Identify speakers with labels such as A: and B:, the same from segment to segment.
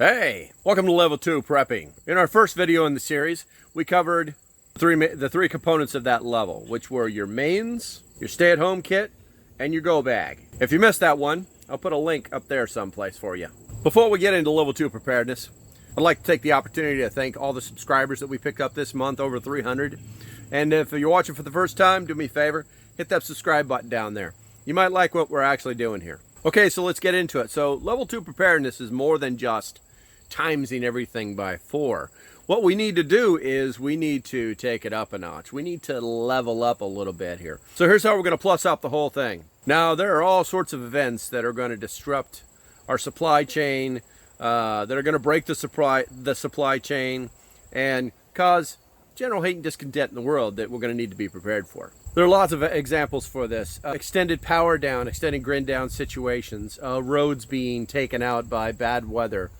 A: Hey, welcome to Level 2 Prepping. In our first video in the series, we covered the three components of that level, which were your mains, your stay-at-home kit, and your go bag. If you missed that one, I'll put a link up there someplace for you. Before we get into Level 2 preparedness, I'd like to take the opportunity to thank all the subscribers that we picked up this month, over 300. And if you're watching for the first time, do me a favor, hit that subscribe button down there. You might like what we're actually doing here. Okay, so let's get into it. So Level 2 preparedness is more than just timesing everything by 4. What we need to do is we need to take it up a notch. We need to level up a little bit here. So here's how we're going to plus up the whole thing. Now, there are all sorts of events that are going to disrupt our supply chain, that are going to break the supply chain and cause general hate and discontent in the world that we're going to need to be prepared for. There are lots of examples for this. Extended power down, extended grid down situations, roads being taken out by bad weather,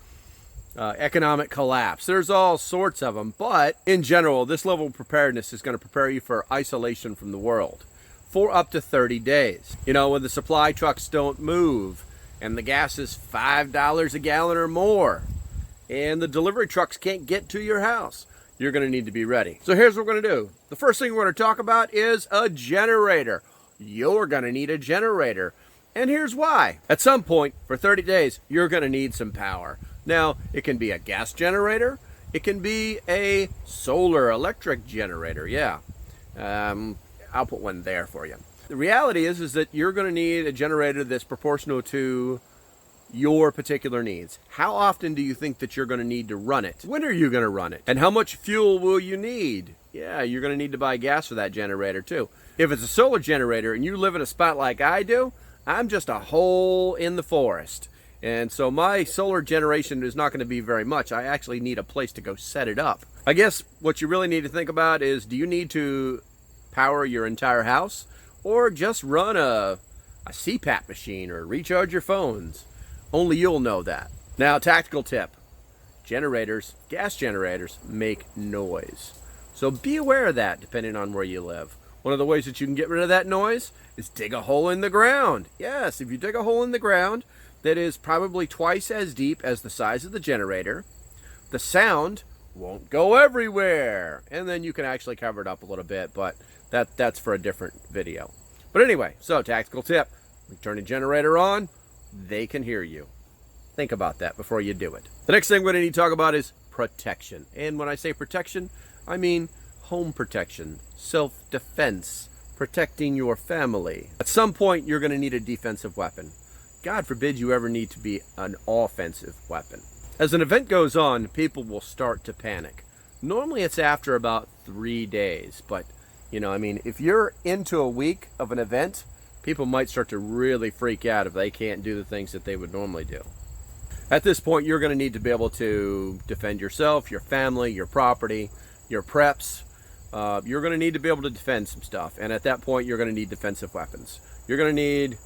A: economic collapse. There's all sorts of them, but in general, this level of preparedness is going to prepare you for isolation from the world for up to 30 days. You know, when the supply trucks don't move and the gas is $5 a gallon or more and the delivery trucks can't get to your house, you're going to need to be ready. So here's what we're going to do. The first thing we're going to talk about is a generator. You're going to need a generator. And here's why. At some point, for 30 days, you're going to need some power. Now, it can be a gas generator. It can be a solar electric generator. Yeah, I'll put one there for you. The reality is that you're going to need a generator that's proportional to your particular needs. How often do you think that you're going to need to run it? When are you going to run it? And how much fuel will you need? Yeah, you're going to need to buy gas for that generator too. If it's a solar generator and you live in a spot like I do, I'm just a hole in the forest. And so my solar generation is not going to be very much. I actually need a place to go set it up. I guess what you really need to think about is, do you need to power your entire house or just run a CPAP machine or recharge your phones? Only you'll know that. Now, tactical tip. Generators, gas generators, make noise. So be aware of that depending on where you live. One of the ways that you can get rid of that noise is dig a hole in the ground. Yes, if you dig a hole in the ground that is probably twice as deep as the size of the generator, the sound won't go everywhere. And then you can actually cover it up a little bit, but that's for a different video. But anyway, so tactical tip. When you turn a generator on, they can hear you. Think about that before you do it. The next thing we're going to need to talk about is protection. And when I say protection, I mean home protection, self-defense, protecting your family. At some point, you're going to need a defensive weapon. God forbid you ever need to be an offensive weapon. As an event goes on, people will start to panic. Normally it's after about 3 days, but you know, I mean, if you're into a week of an event, people might start to really freak out if they can't do the things that they would normally do. At this point, you're going to need to be able to defend yourself, your family, your property, your preps. You're going to need to be able to defend some stuff. And at that point, you're going to need defensive weapons. You're going to need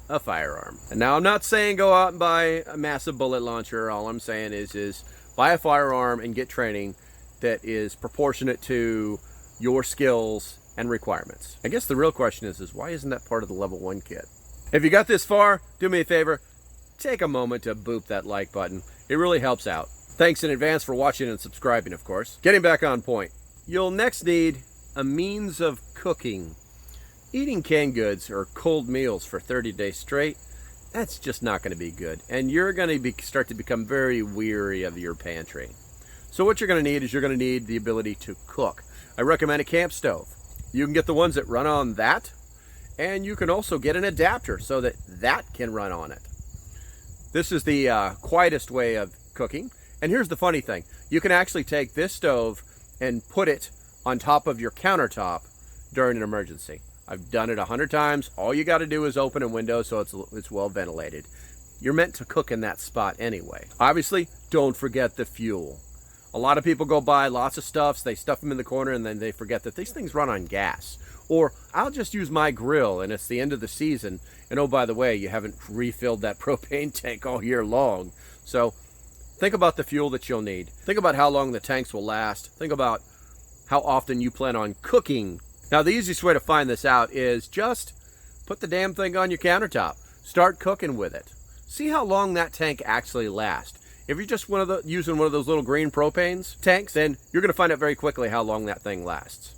A: a firearm. And now I'm not saying go out and buy a massive bullet launcher. All I'm saying is buy a firearm and get training that is proportionate to your skills and requirements. I guess the real question is why isn't that part of the level 1 kit? If you got this far, do me a favor, take a moment to boop that like button. It really helps out. Thanks in advance for watching and subscribing, of course. Getting back on point. You'll next need a means of cooking. Eating canned goods or cold meals for 30 days straight, that's just not going to be good. And you're going to start to become very weary of your pantry. So what you're going to need is you're going to need the ability to cook. I recommend a camp stove. You can get the ones that run on that, and you can also get an adapter so that that can run on it. This is the quietest way of cooking. And here's the funny thing. You can actually take this stove and put it on top of your countertop during an emergency. I've done it 100 times. All you got to do is open a window so it's well ventilated. You're meant to cook in that spot anyway. Obviously, don't forget the fuel. A lot of people go buy lots of stuffs, they stuff them in the corner, and then they forget that these things run on gas. Or I'll just use my grill, and it's the end of the season, and oh, by the way, you haven't refilled that propane tank all year long. So think about the fuel that you'll need. Think about how long the tanks will last. Think about how often you plan on cooking. Now, the easiest way to find this out is just put the damn thing on your countertop. Start cooking with it. See how long that tank actually lasts. If you're just using one of those little green propanes tanks, then you're going to find out very quickly how long that thing lasts.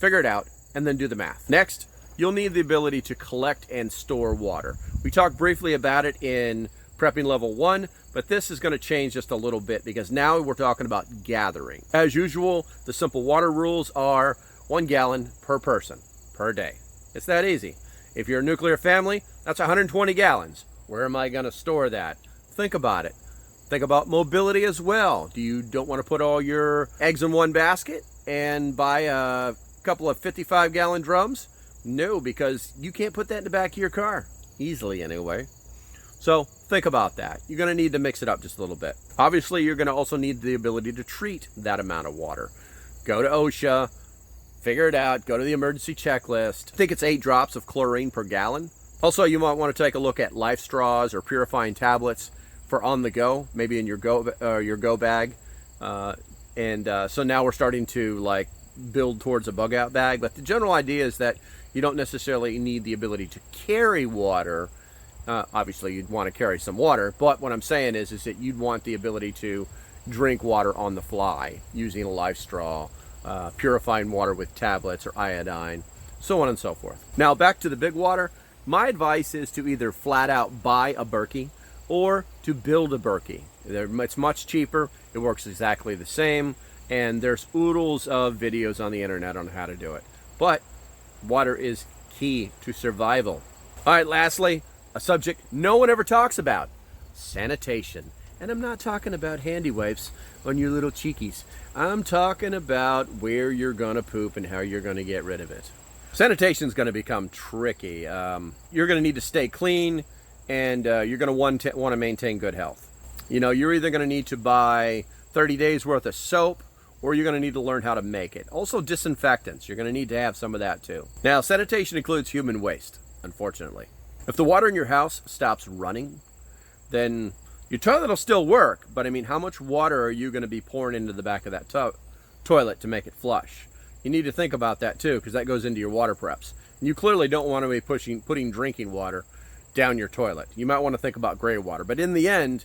A: Figure it out and then do the math. Next, you'll need the ability to collect and store water. We talked briefly about it in prepping level 1, but this is going to change just a little bit because now we're talking about gathering. As usual, the simple water rules are 1 gallon per person per day. It's that easy. If you're a nuclear family, that's 120 gallons. Where am I going to store that? Think about it. Think about mobility as well. Don't want to put all your eggs in one basket and buy a couple of 55-gallon drums? No, because you can't put that in the back of your car. Easily, anyway. So think about that. You're going to need to mix it up just a little bit. Obviously, you're going to also need the ability to treat that amount of water. Go to OSHA, figure it out, go to the emergency checklist. I think it's 8 drops of chlorine per gallon. Also, you might want to take a look at life straws or purifying tablets for on the go, maybe in your go bag. So now we're starting to build towards a bug out bag. But the general idea is that you don't necessarily need the ability to carry water. Obviously, you'd want to carry some water, but what I'm saying is that you'd want the ability to drink water on the fly using a life straw, purifying water with tablets or iodine, so on and so forth. Now, back to the big water. My advice is to either flat out buy a Berkey or to build a Berkey. It's much cheaper, it works exactly the same, and there's oodles of videos on the internet on how to do it. But water is key to survival. All right, lastly, a subject no one ever talks about: sanitation. And I'm not talking about handy wipes on your little cheekies. I'm talking about where you're gonna poop and how you're gonna get rid of it. Sanitation is going to become tricky. You're going to need to stay clean, and you're going to want to maintain good health. You're either going to need to buy 30 days worth of soap, or you're going to need to learn how to make it. Also, disinfectants. You're going to need to have some of that too. Now, sanitation includes human waste, unfortunately. If the water in your house stops running, then your toilet will still work, but how much water are you going to be pouring into the back of that toilet to make it flush? You need to think about that too, because that goes into your water preps. And you clearly don't want to be putting drinking water down your toilet. You might want to think about gray water, but in the end,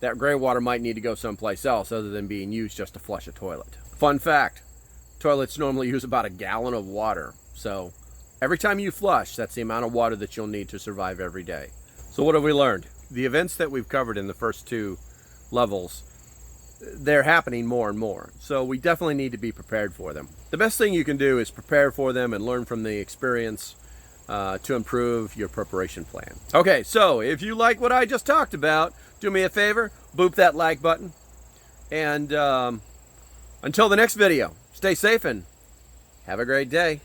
A: that gray water might need to go someplace else other than being used just to flush a toilet. Fun fact, toilets normally use about 1 gallon of water. So every time you flush, that's the amount of water that you'll need to survive every day. So what have we learned? The events that we've covered in the first 2 levels, they're happening more and more. So we definitely need to be prepared for them. The best thing you can do is prepare for them and learn from the experience to improve your preparation plan. Okay, so if you like what I just talked about, do me a favor, boop that like button. And until the next video, stay safe and have a great day.